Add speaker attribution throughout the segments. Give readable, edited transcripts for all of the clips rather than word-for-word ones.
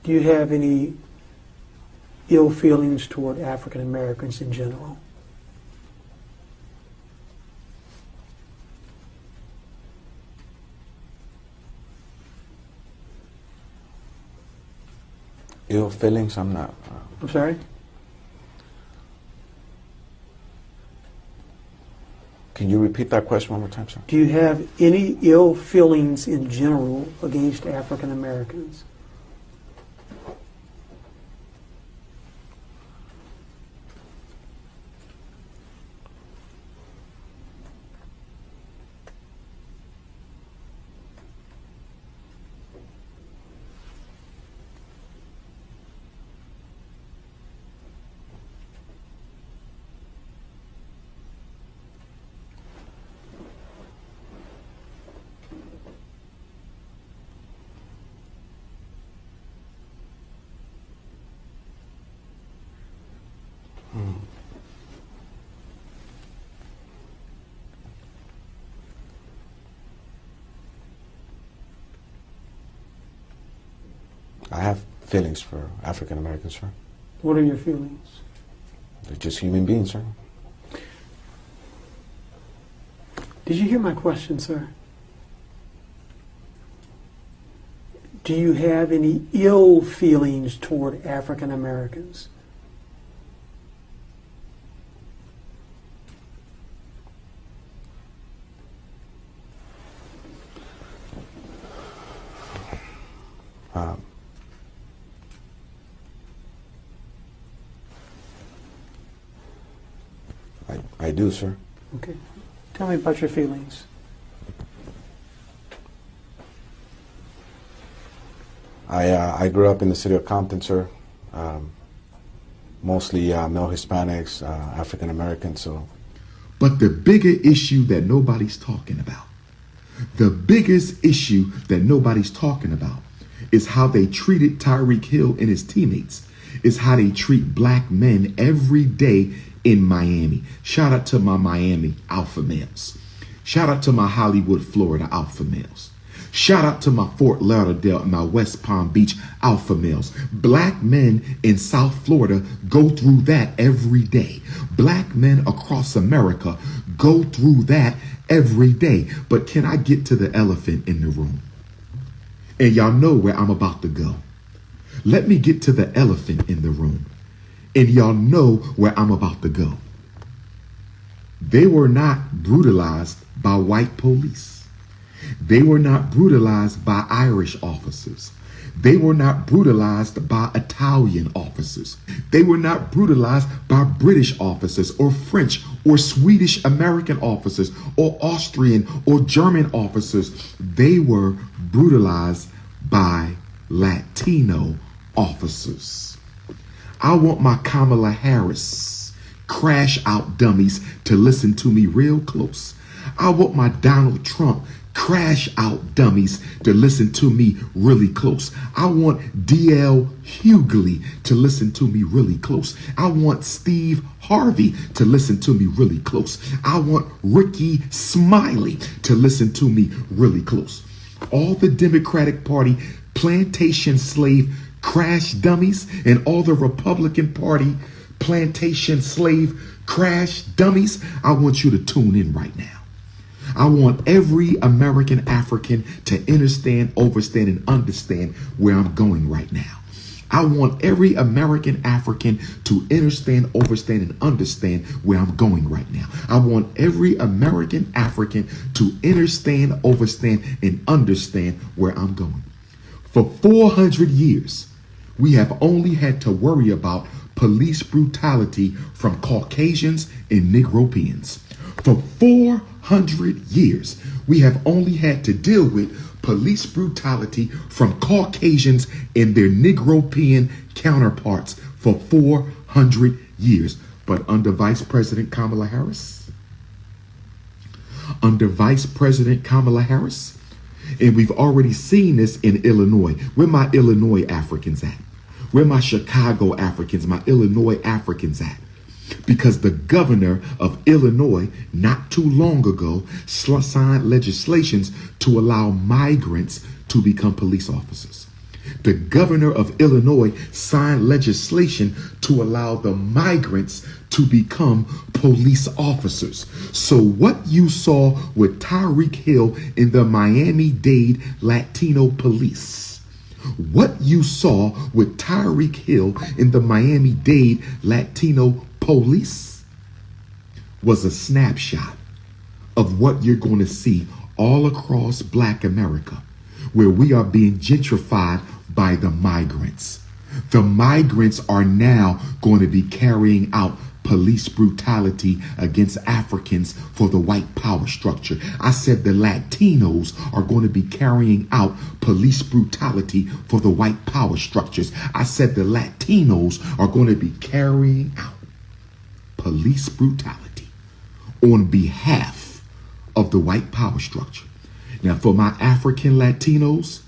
Speaker 1: Do you have any ill feelings toward African Americans in general?
Speaker 2: Ill feelings? I'm not.
Speaker 1: I'm sorry?
Speaker 2: Can you repeat that question one more time, sir?
Speaker 1: Do you have any ill feelings in general against African Americans?
Speaker 2: I have feelings for African Americans, sir.
Speaker 1: What are your feelings?
Speaker 2: They're just human beings, sir.
Speaker 1: Did you hear my question, sir? Do you have any ill feelings toward African Americans?
Speaker 2: I do, sir.
Speaker 1: Okay. Tell me about your feelings.
Speaker 2: I grew up in the city of Compton, sir. Mostly male Hispanics, African Americans, so.
Speaker 3: But the bigger issue that nobody's talking about, the biggest issue that nobody's talking about is how they treated Tyreek Hill and his teammates, is how they treat black men every day in Miami. Shout out to my Miami alpha males. Shout out to my Hollywood, Florida alpha males. Shout out to my Fort Lauderdale and my West Palm Beach alpha males. Black men in South Florida go through that every day. Black men across America go through that every day. But can I get to the elephant in the room? And y'all know where I'm about to go. Let me get to the elephant in the room. And y'all know where I'm about to go. They were not brutalized by white police. They were not brutalized by Irish officers. They were not brutalized by Italian officers. They were not brutalized by British officers or French or Swedish American officers or Austrian or German officers. They were brutalized by Latino officers. I want my Kamala Harris crash out dummies to listen to me real close. I want my Donald Trump crash out dummies to listen to me really close. I want D.L. Hughley to listen to me really close. I want Steve Harvey to listen to me really close. I want Ricky Smiley to listen to me really close. All the Democratic Party plantation slave crash dummies and all the Republican Party plantation slave crash dummies, I want you to tune in right now. I want every American African to understand, overstand, and understand where I'm going right now. I want every American African to understand, overstand, and understand where I'm going right now. I want every American African to understand, overstand, and understand where I'm going. For 400 years, we have only had to worry about police brutality from Caucasians and Negropeans. For 400 years, we have only had to deal with police brutality from Caucasians and their Negropean counterparts for 400 years. But under Vice President Kamala Harris, and we've already seen this in Illinois. Where my Illinois Africans at? Where my Chicago Africans, my Illinois Africans at? Because the governor of Illinois not too long ago signed legislations to allow migrants to become police officers. The governor of Illinois signed legislation to allow the migrants to become police officers. So what you saw with Tyreek Hill in the Miami-Dade Latino police, what you saw with Tyreek Hill in the Miami-Dade Latino police was a snapshot of what you're going to see all across Black America, where we are being gentrified by the migrants. The migrants are now going to be carrying out police brutality against Africans for the white power structure. I said the Latinos are going to be carrying out police brutality for the white power structures. I said the Latinos are going to be carrying out police brutality on behalf of the white power structure. Now, for my African Latinos,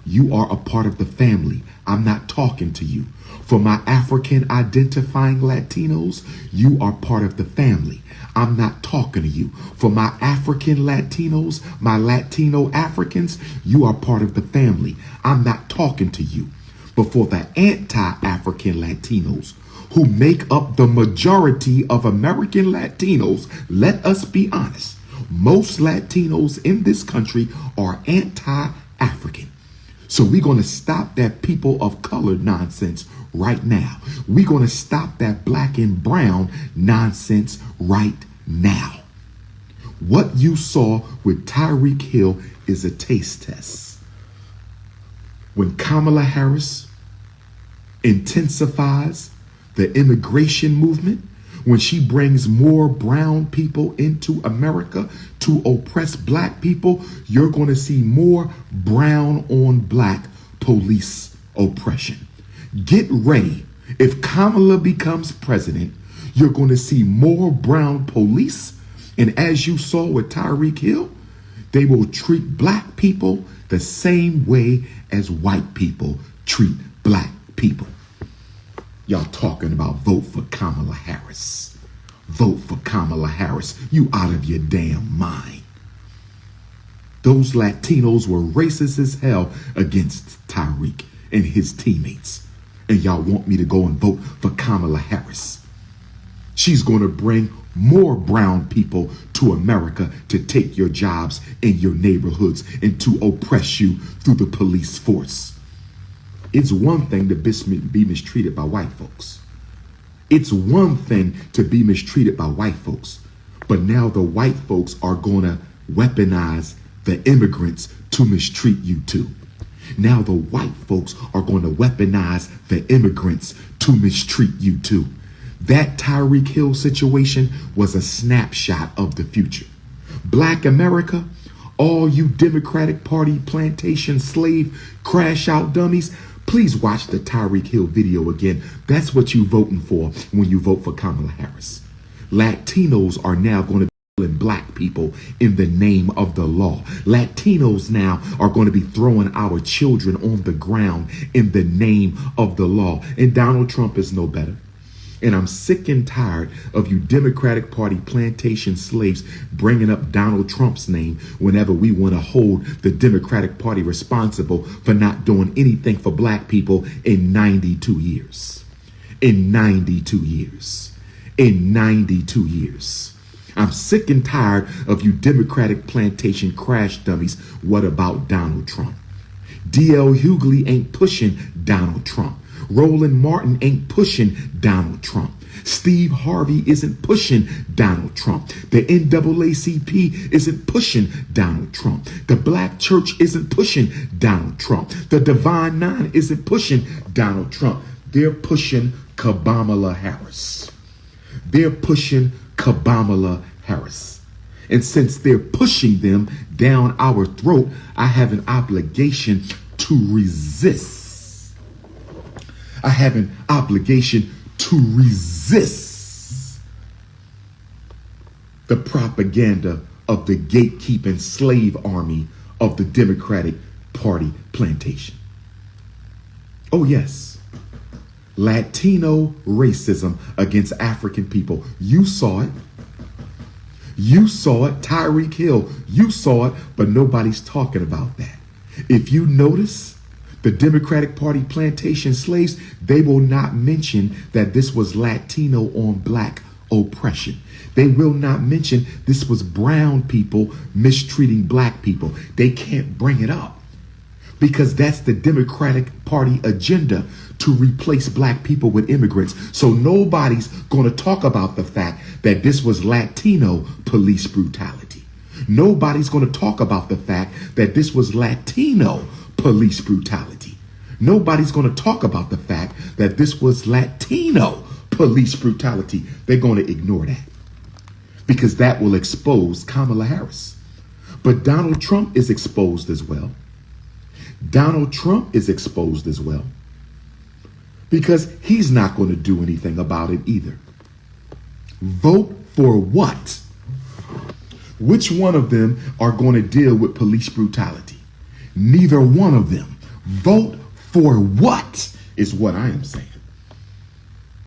Speaker 3: you are a part of the family. I'm not talking to you. For my African identifying Latinos, you are part of the family. I'm not talking to you. For my African Latinos, my Latino Africans, you are part of the family. I'm not talking to you. But for the anti-African Latinos, who make up the majority of American Latinos, let us be honest. Most Latinos in this country are anti-African. So we're going to stop that people of color nonsense right now. We're going to stop that black and brown nonsense right now. What you saw with Tyreek Hill is a taste test. When Kamala Harris intensifies the immigration movement, when she brings more brown people into America to oppress black people, you're going to see more brown on black police oppression. Get ready. If Kamala becomes president, you're going to see more brown police. And as you saw with Tyreek Hill, they will treat black people the same way as white people treat black people. Y'all talking about vote for Kamala Harris. Vote for Kamala Harris. You out of your damn mind. Those Latinos were racist as hell against Tyreek and his teammates. And y'all want me to go and vote for Kamala Harris. She's going to bring more brown people to America to take your jobs in your neighborhoods and to oppress you through the police force. It's one thing to be mistreated by white folks. It's one thing to be mistreated by white folks. But now the white folks are going to weaponize the immigrants to mistreat you too. Now the white folks are going to weaponize the immigrants to mistreat you too. That Tyreek Hill situation was a snapshot of the future. Black America, all you Democratic Party plantation slave crash out dummies, please watch the Tyreek Hill video again. That's what you're voting for when you vote for Kamala Harris. Latinos are now going to be killing black people in the name of the law. Latinos now are going to be throwing our children on the ground in the name of the law. And Donald Trump is no better. And I'm sick and tired of you Democratic Party plantation slaves bringing up Donald Trump's name whenever we want to hold the Democratic Party responsible for not doing anything for black people in 92 years. In 92 years. In 92 years. I'm sick and tired of you Democratic plantation crash dummies. What about Donald Trump? D.L. Hughley ain't pushing Donald Trump. Roland Martin ain't pushing Donald Trump. Steve Harvey isn't pushing Donald Trump. The NAACP isn't pushing Donald Trump. The Black Church isn't pushing Donald Trump. The Divine Nine isn't pushing Donald Trump. They're pushing Kamala Harris. They're pushing Kamala Harris. And since they're pushing them down our throat, I have an obligation to resist. I have an obligation to resist the propaganda of the gatekeeping slave army of the Democratic Party plantation. Oh yes, Latino racism against African people. You saw it. You saw it. Tyreek Hill, you saw it, but nobody's talking about that. If you notice, The Democratic Party plantation slaves, they will not mention that this was Latino on black oppression. They will not mention this was brown people mistreating black people. They can't bring it up because that's the Democratic Party agenda, to replace black people with immigrants. So nobody's going to talk about the fact that this was Latino police brutality. Nobody's going to talk about the fact that this was Latino police brutality. Nobody's going to talk about the fact that this was Latino police brutality. They're going to ignore that because that will expose Kamala Harris. But Donald Trump is exposed as well. Donald Trump is exposed as well because he's not going to do anything about it either. Vote for what? Which one of them are going to deal with police brutality? Neither one of them. Vote for what is what I am saying.